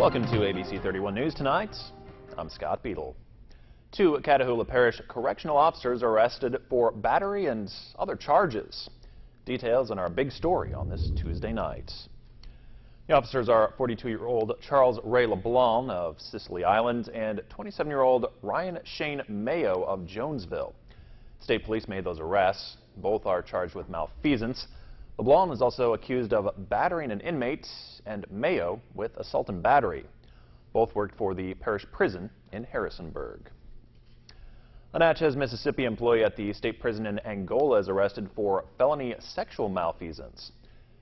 Welcome to ABC 31 News tonight. I'm Scott Beadle. Two Catahoula Parish correctional officers are arrested for battery and other charges. Details on our big story on this Tuesday night. The officers are 42-year-old Charles Ray LeBlanc of Sicily Island and 27-year-old Ryan Shane Mayo of Jonesville. State police made those arrests. Both are charged with malfeasance. LeBlanc is also accused of battering an inmate and Mayo with assault and battery. Both worked for the parish prison in Harrisonburg. A Natchez, Mississippi employee at the state prison in Angola is arrested for felony sexual malfeasance.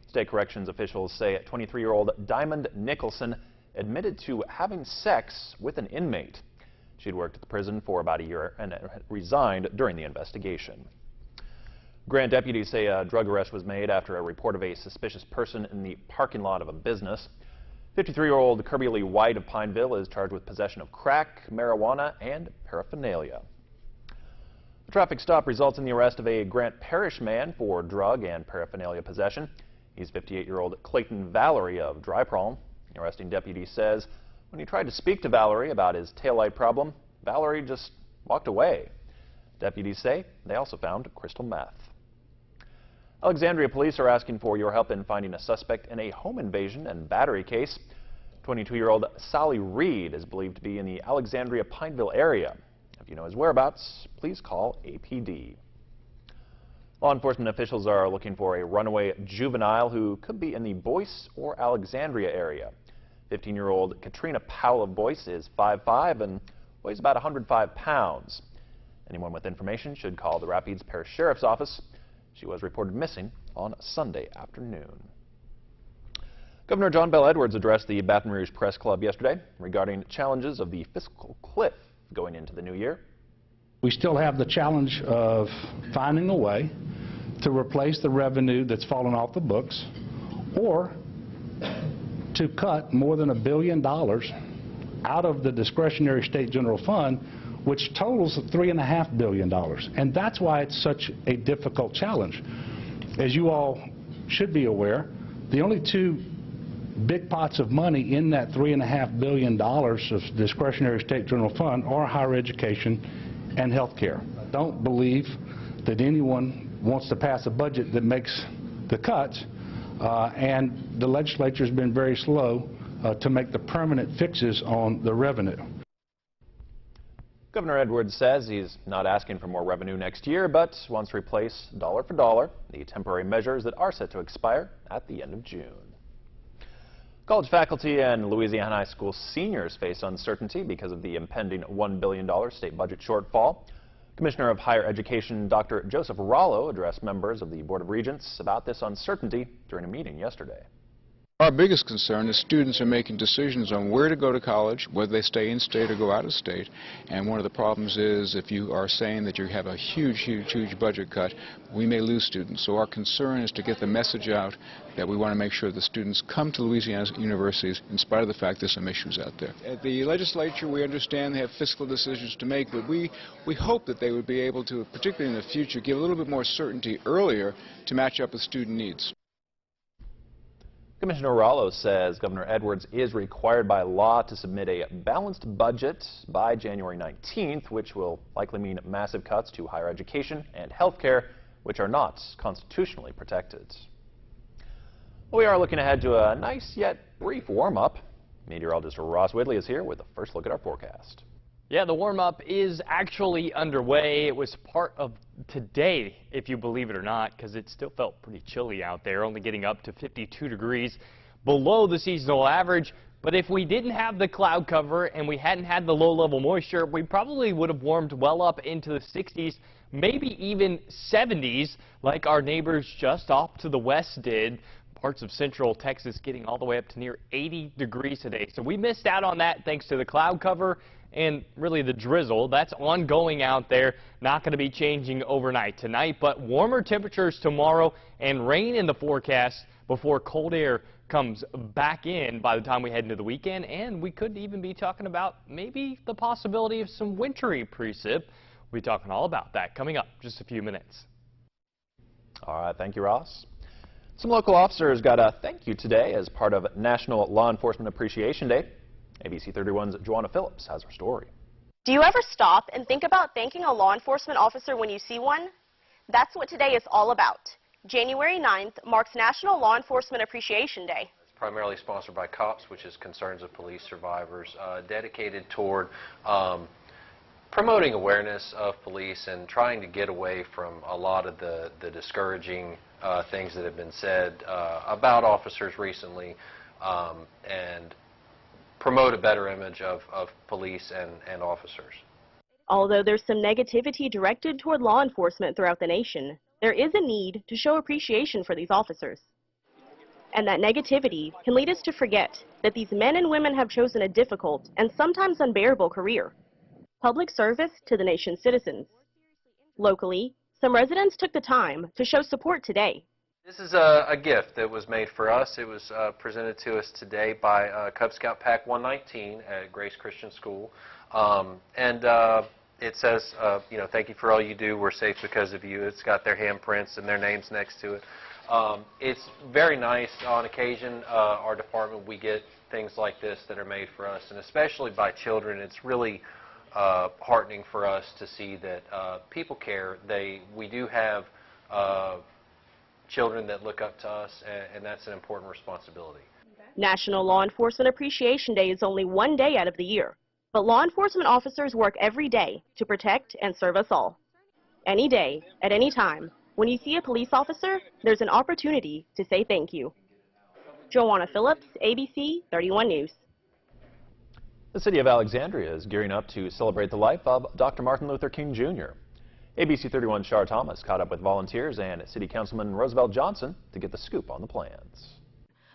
State corrections officials say 23-year-old Diamond Nicholson admitted to having sex with an inmate. She'd worked at the prison for about a year and resigned during the investigation. Grant deputies say a drug arrest was made after a report of a suspicious person in the parking lot of a business. 53-year-old Kirby Lee White of Pineville is charged with possession of crack, marijuana, and paraphernalia. A traffic stop results in the arrest of a Grant Parish man for drug and paraphernalia possession. He's 58-year-old Clayton Valerie of Dry Palm. The arresting deputy says when he tried to speak to Valerie about his taillight problem, Valerie just walked away. Deputies say they also found crystal meth. Alexandria police are asking for your help in finding a suspect in a home invasion and battery case. 22-year-old Sally Reed is believed to be in the Alexandria-Pineville area. If you know his whereabouts, please call APD. Law enforcement officials are looking for a runaway juvenile who could be in the Boyce or Alexandria area. 15-year-old Katrina Powell of Boyce is 5'5" and weighs about 105 pounds. Anyone with information should call the Rapides Parish Sheriff's Office. She was reported missing on Sunday afternoon. Governor John Bel Edwards addressed the Baton Rouge Press Club yesterday regarding challenges of the fiscal cliff going into the new year. We still have the challenge of finding a way to replace the revenue that's fallen off the books or to cut more than $1 billion out of the discretionary state general fund, which totals $3.5 billion. And that's why it's such a difficult challenge. As you all should be aware, the only two big pots of money in that $3.5 billion of discretionary state general fund are higher education and health care. I don't believe that anyone wants to pass a budget that makes the cuts, and the legislature has been very slow to make the permanent fixes on the revenue. Governor Edwards says he's not asking for more revenue next year, but wants to replace dollar for dollar the temporary measures that are set to expire at the end of June. College faculty and Louisiana high school seniors face uncertainty because of the impending $1 billion state budget shortfall. Commissioner of Higher Education Dr. Joseph Rollo addressed members of the Board of Regents about this uncertainty during a meeting yesterday. Our biggest concern is students are making decisions on where to go to college, whether they stay in state or go out of state. And one of the problems is if you are saying that you have a huge budget cut, we may lose students. So our concern is to get the message out that we want to make sure the students come to Louisiana universities in spite of the fact there's some issues out there. At the legislature, we understand they have fiscal decisions to make, but we hope that they would be able to, particularly in the future, give a little bit more certainty earlier to match up with student needs. Commissioner Rollo says Governor Edwards is required by law to submit a balanced budget by January 19th, which will likely mean massive cuts to higher education and health care, which are not constitutionally protected. We are looking ahead to a nice yet brief warm-up. Meteorologist Ross Whitley is here with a first look at our forecast. Yeah, the warm-up is actually underway. It was part of today, if you believe it or not, because it still felt pretty chilly out there, only getting up to 52 degrees below the seasonal average. But if we didn't have the cloud cover and we hadn't had the low-level moisture, we probably would have warmed well up into the 60s, maybe even 70s, like our neighbors just off to the west did. Parts of central Texas getting all the way up to near 80 degrees today. So we missed out on that thanks to the cloud cover and really the drizzle. That's ongoing out there, not going to be changing overnight tonight, but warmer temperatures tomorrow and rain in the forecast before cold air comes back in by the time we head into the weekend. And we could even be talking about maybe the possibility of some wintry precip. We'll be talking all about that coming up in just a few minutes. All right, thank you, Ross. Some local officers got a thank you today as part of National Law Enforcement Appreciation Day. ABC 31's Joanna Phillips has our story. Do you ever stop and think about thanking a law enforcement officer when you see one? That's what today is all about. January 9th marks National Law Enforcement Appreciation Day. It's primarily sponsored by COPS, which is Concerns of Police Survivors, dedicated toward promoting awareness of police and trying to get away from a lot of the discouraging things that have been said about officers recently, and promote a better image of police and officers. Although there's some negativity directed toward law enforcement throughout the nation, there is a need to show appreciation for these officers. And that negativity can lead us to forget that these men and women have chosen a difficult and sometimes unbearable career: public service to the nation's citizens. Locally, some residents took the time to show support today. This is a gift that was made for us. It was presented to us today by Cub Scout Pack 119 at Grace Christian School. It says, you know, thank you for all you do. We're safe because of you. It's got their handprints and their names next to it. It's very nice. On occasion, our department, we get things like this that are made for us, and especially by children. It's really heartening for us to see that people care. We do have children that look up to us, and that's an important responsibility. National Law Enforcement Appreciation Day is only one day out of the year, but law enforcement officers work every day to protect and serve us all. Any day, at any time, when you see a police officer, there's an opportunity to say thank you. Joanna Phillips, ABC 31 News. The city of Alexandria is gearing up to celebrate the life of Dr. Martin Luther King Jr. ABC 31's Shar Thomas caught up with volunteers and City Councilman Roosevelt Johnson to get the scoop on the plans.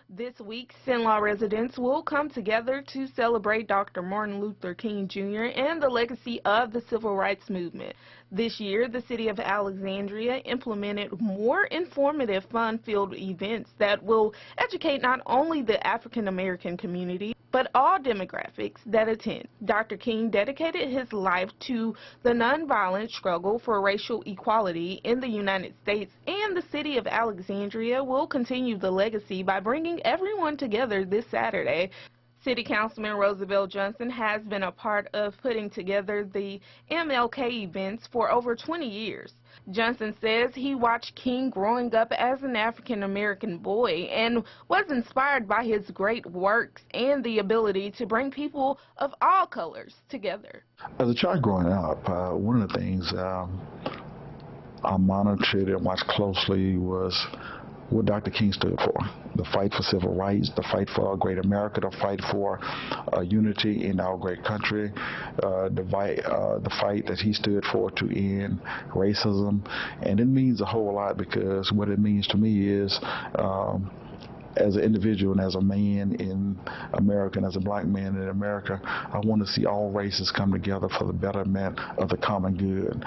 This week, St. residents will come together to celebrate Dr. Martin Luther King Jr. and the legacy of the civil rights movement. This year, the city of Alexandria implemented more informative, fun-filled events that will educate not only the African American community, but all demographics that attend. Dr. King dedicated his life to the nonviolent struggle for racial equality in the United States, and the city of Alexandria will continue the legacy by bringing everyone together this Saturday. City Councilman Roosevelt Johnson has been a part of putting together the MLK events for over 20 years. Johnson says he watched King growing up as an African-American boy and was inspired by his great works and the ability to bring people of all colors together. As a child growing up, one of the things I monitored and watched closely was what Dr. King stood for: the fight for civil rights, the fight for a great America, the fight for unity in our great country, the fight that he stood for to end racism. And it means a whole lot, because what it means to me is, as an individual and as a man in America, and as a black man in America, I want to see all races come together for the betterment of the common good,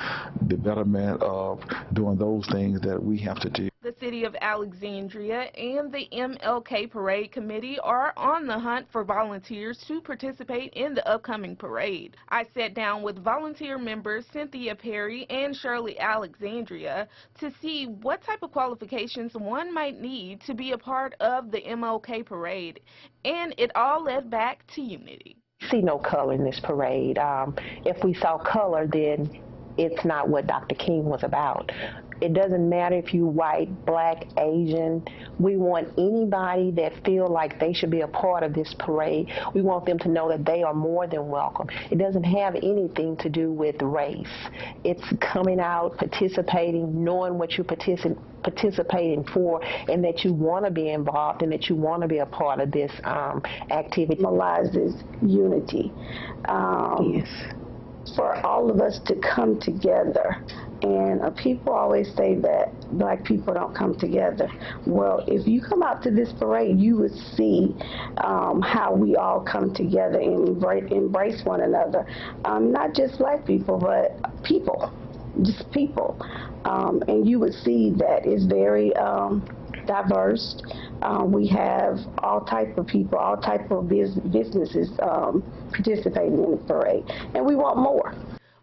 the betterment of doing those things that we have to do. The city of Alexandria and the MLK Parade Committee are on the hunt for volunteers to participate in the upcoming parade. I sat down with volunteer members Cynthia Perry and Shirley Alexandria to see what type of qualifications one might need to be a part of the MLK Parade, and it all led back to unity. See no color in this parade. If we saw color, then it's not what Dr. King was about. It doesn't matter if you're white, black, Asian. We want anybody that feel like they should be a part of this parade. We want them to know that they are more than welcome. It doesn't have anything to do with race. It's coming out, participating, knowing what you're participating for, and that you want to be involved and that you want to be a part of this activity. Symbolizes unity. Yes. For all of us to come together. And people always say that black people don't come together. Well, if you come out to this parade, you would see how we all come together and embrace one another. Not just black people, but people, just people. And you would see that it's very diverse. We have all type of people, all type of businesses participating in the parade, and we want more.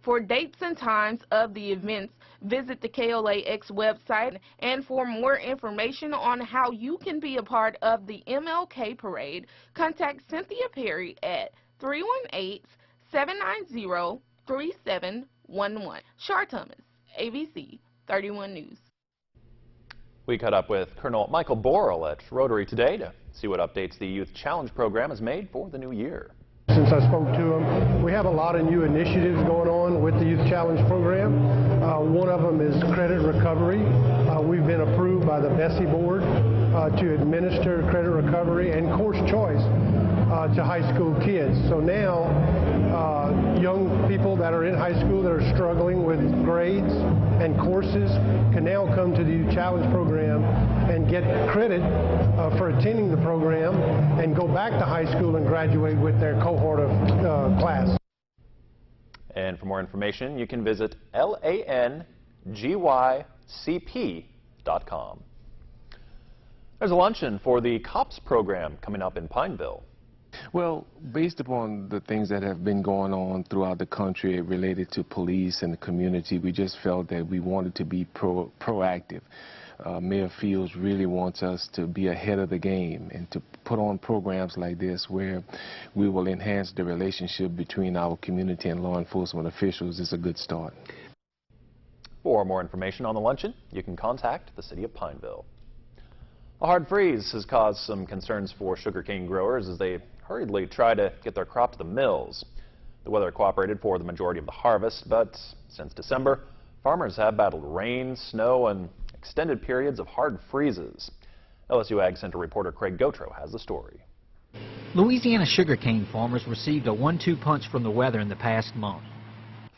For dates and times of the events, visit the KLAX website, and for more information on how you can be a part of the MLK Parade, contact Cynthia Perry at 318-790-3711. Shar Thomas, ABC 31 News. We caught up with Colonel Michael Borrell at Rotary today to see what updates the Youth Challenge program has made for the new year. Since I spoke to him, we have a lot of new initiatives going on with the Youth Challenge program. One of them is credit recovery. We've been approved by the Bessie Board to administer credit recovery and course choice to high school kids. So now young people that are in high school that are struggling with grades and courses can now come to the Youth Challenge program and get credit for attending the program and go back to high school and graduate with their cohort of class. And for more information, you can visit langycp.com. There's a luncheon for the COPS program coming up in Pineville. Well, based upon the things that have been going on throughout the country related to police and the community, we just felt that we wanted to be proactive. Mayor Fields really wants us to be ahead of the game and to put on programs like this where we will enhance the relationship between our community and law enforcement officials. Is a good start. For more information on the luncheon, you can contact the City of Pineville. A hard freeze has caused some concerns for sugarcane growers as they hurriedly try to get their crop to the mills. The weather cooperated for the majority of the harvest, but since December, farmers have battled rain, snow, and extended periods of hard freezes. LSU Ag Center reporter Craig Gautreaux has the story. Louisiana sugarcane farmers received a 1-2 punch from the weather in the past month.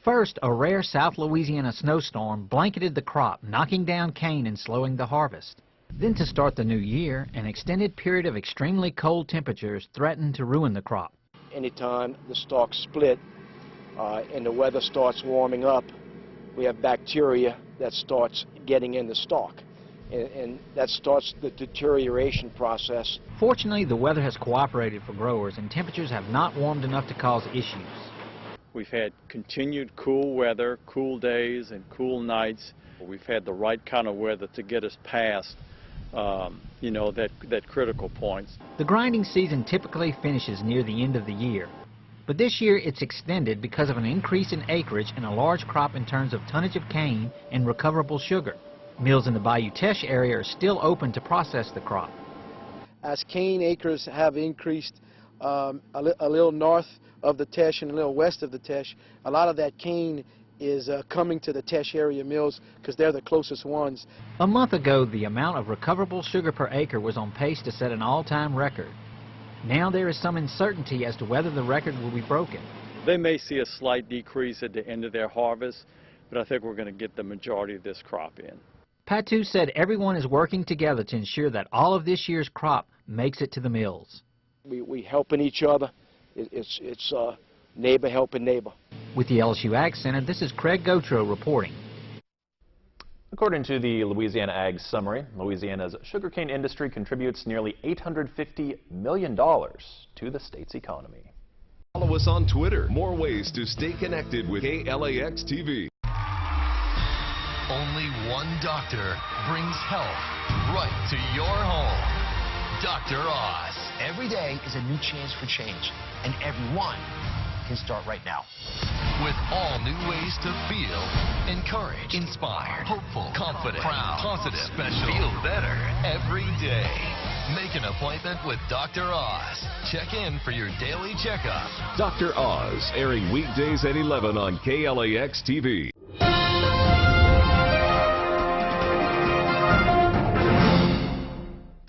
First, a rare South Louisiana snowstorm blanketed the crop, knocking down cane and slowing the harvest. Then to start the new year, an extended period of extremely cold temperatures threatened to ruin the crop. Anytime the stalks split and the weather starts warming up, we have bacteria that starts getting in the stalk, and that starts the deterioration process. Fortunately, the weather has cooperated for growers and temperatures have not warmed enough to cause issues. We've had continued cool weather, cool days and cool nights. We've had the right kind of weather to get us past that critical point. The grinding season typically finishes near the end of the year, but this year it's extended because of an increase in acreage and a large crop in terms of tonnage of cane and recoverable sugar. Mills in the Bayou Teche area are still open to process the crop. As cane acres have increased a little north of the Teche and a little west of the Teche, a lot of that cane is coming to the Teche area mills because they're the closest ones. A month ago, the amount of recoverable sugar per acre was on pace to set an all-time record. Now there is some uncertainty as to whether the record will be broken. They may see a slight decrease at the end of their harvest, but I think we're going to get the majority of this crop in. Patu said everyone is working together to ensure that all of this year's crop makes it to the mills. We helping each other. It's neighbor helping neighbor. With the LSU Ag Center, this is Craig Gautreaux reporting. According to the Louisiana Ag Summary, Louisiana's sugarcane industry contributes nearly $850 million to the state's economy. Follow us on Twitter. More ways to stay connected with KLAX TV. Only one doctor brings health right to your home. Dr. Oz. Every day is a new chance for change, and everyone can start right now. With all new ways to feel encouraged, inspired, hopeful, confident, proud, positive, special, feel better every day. Make an appointment with Dr. Oz. Check in for your daily checkup. Dr. Oz, airing weekdays at 11 on KLAX TV.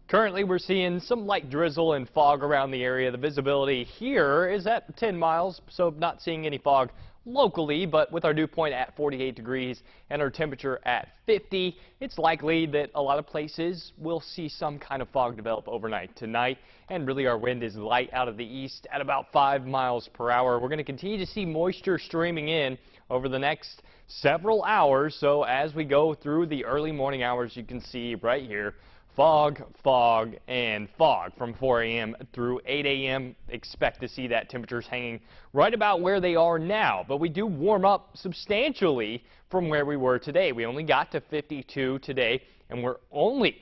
Currently, we're seeing some light drizzle and fog around the area. The visibility here is at 10 miles, so not seeing any fog locally, but with our dew point at 48 degrees and our temperature at 50, it's likely that a lot of places will see some kind of fog develop overnight tonight. And really, our wind is light out of the east at about 5 miles per hour. We're going to continue to see moisture streaming in over the next several hours. So as we go through the early morning hours, you can see right here, fog, fog, and fog from 4 a.m. through 8 a.m. Expect to see that temperatures hanging right about where they are now. But we do warm up substantially from where we were today. We only got to 52 today, and we're only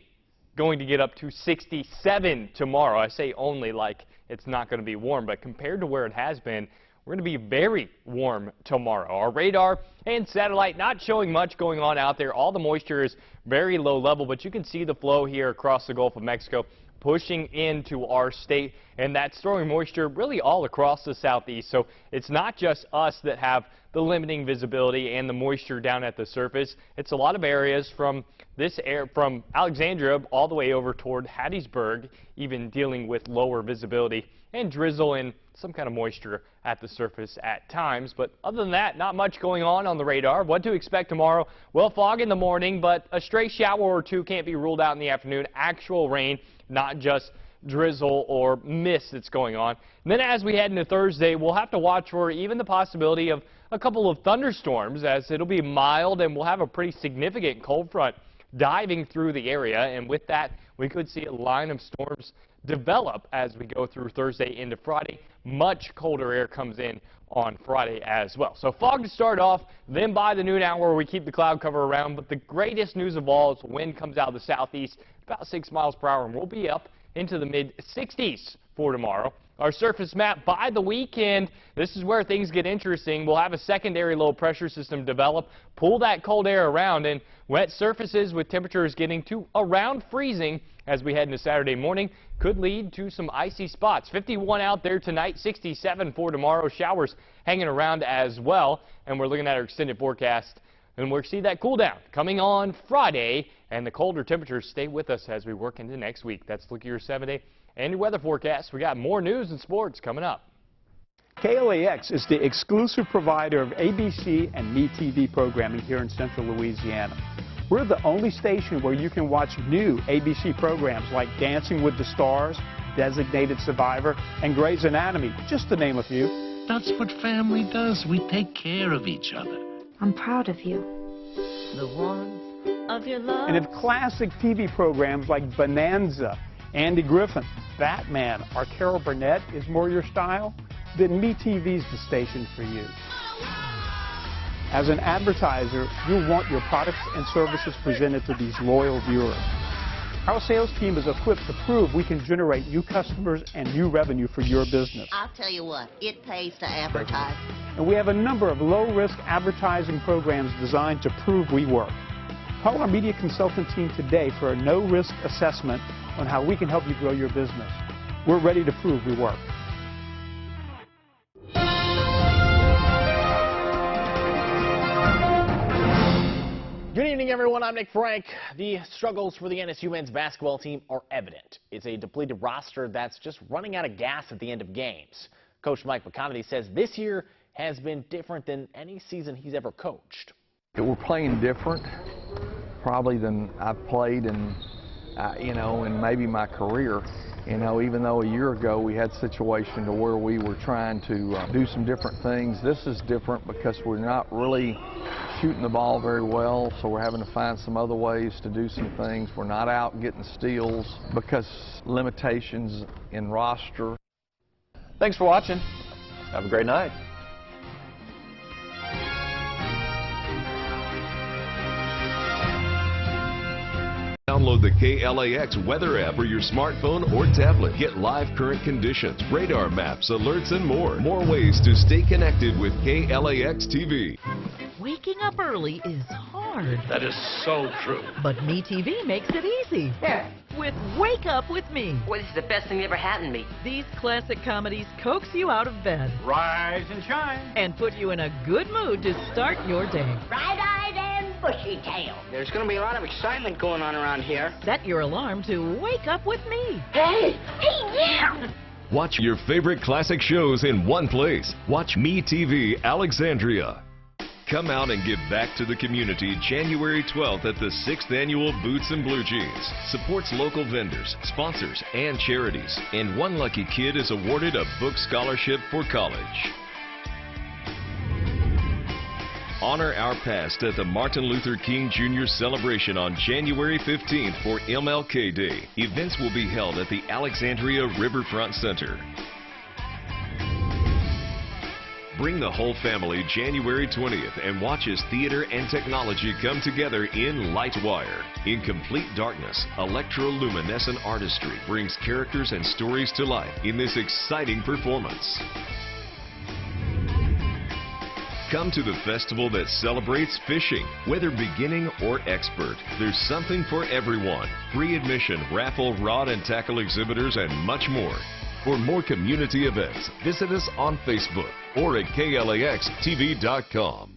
going to get up to 67 tomorrow. I say only like it's not going to be warm. But compared to where it has been, we're going to be very warm tomorrow. Our radar and satellite not showing much going on out there. All the moisture is very low level, but you can see the flow here across the Gulf of Mexico pushing into our state, and that's storing moisture really all across the southeast. So it's not just us that have the limiting visibility and the moisture down at the surface. It's a lot of areas from from Alexandria all the way over toward Hattiesburg, even dealing with lower visibility and drizzle and some kind of moisture at the surface at times. But other than that, not much going on the radar. What to expect tomorrow? Well, fog in the morning, but a stray shower or two can't be ruled out in the afternoon. Actual rain, not just drizzle or mist that's going on. And then as we head into Thursday, we'll have to watch for even the possibility of a couple of thunderstorms, as it'll be mild and we'll have a pretty significant cold front diving through the area. And with that, we could see a line of storms develop as we go through Thursday into Friday. Much colder air comes in on Friday as well. So fog to start off, then by the noon hour we keep the cloud cover around. But the greatest news of all is wind comes out of the southeast about 6 miles per hour, and we'll be up into the mid-60s for tomorrow. Our surface map by the weekend, this is where things get interesting. We'll have a secondary low pressure system develop, pull that cold air around, and wet surfaces with temperatures getting to around freezing as we head into Saturday morning could lead to some icy spots. 51 out there tonight, 67 for tomorrow. Showers hanging around as well, and we're looking at our extended forecast, and we'll see that cool down coming on Friday, and the colder temperatures stay with us as we work into next week. That's look at your 7-day and your weather forecast. We got more news and sports coming up. KLAX is the exclusive provider of ABC and MeTV programming here in Central Louisiana. We're the only station where you can watch new ABC programs like Dancing with the Stars, Designated Survivor, and Grey's Anatomy, just to name a few. That's what family does. We take care of each other. I'm proud of you. The one of your love. And if classic TV programs like Bonanza, Andy Griffin, Batman, or Carol Burnett is more your style, then MeTV's the station for you. As an advertiser, you'll want your products and services presented to these loyal viewers. Our sales team is equipped to prove we can generate new customers and new revenue for your business. I'll tell you what, it pays to advertise. And we have a number of low-risk advertising programs designed to prove we work. Call our media consultant team today for a no-risk assessment on how we can help you grow your business. We're ready to prove we work. Good evening, everyone. I'm Nick Frank. The struggles for the NSU men's basketball team are evident. It's a depleted roster that's just running out of gas at the end of games. Coach Mike McConaty says this year has been different than any season he's ever coached. We're playing different, probably than I've played in, in maybe my career. Even though a year ago we had a situation to where we were trying to do some different things, this is different because we're not really shooting the ball very well, so we're having to find some other ways to do some things. We're not out getting steals because limitations in roster. Thanks for watching. Have a great night. Download the KLAX weather app for your smartphone or tablet. Get live current conditions, radar maps, alerts, and more. More ways to stay connected with KLAX TV. Waking up early is hard. That is so true. But MeTV makes it easy. Yeah. With Wake Up With Me. Well, this is the best thing that ever happened to me. These classic comedies coax you out of bed. Rise and shine. And put you in a good mood to start your day. Bright-eyed and bushy-tailed. There's going to be a lot of excitement going on around here. Set your alarm to Wake Up With Me. Hey, yeah. Watch your favorite classic shows in one place. Watch MeTV Alexandria. Come out and give back to the community January 12th at the 6th Annual Boots and Blue Jeans. Supports local vendors, sponsors, and charities. And one lucky kid is awarded a book scholarship for college. Honor our past at the Martin Luther King Jr. celebration on January 15th for MLK Day. Events will be held at the Alexandria Riverfront Center. Bring the whole family January 20th and watch as theater and technology come together in Lightwire. In complete darkness, electroluminescent artistry brings characters and stories to life in this exciting performance. Come to the festival that celebrates fishing. Whether beginning or expert, there's something for everyone. Free admission, raffle, rod and tackle exhibitors, and much more. For more community events, visit us on Facebook or at KLAXTV.com.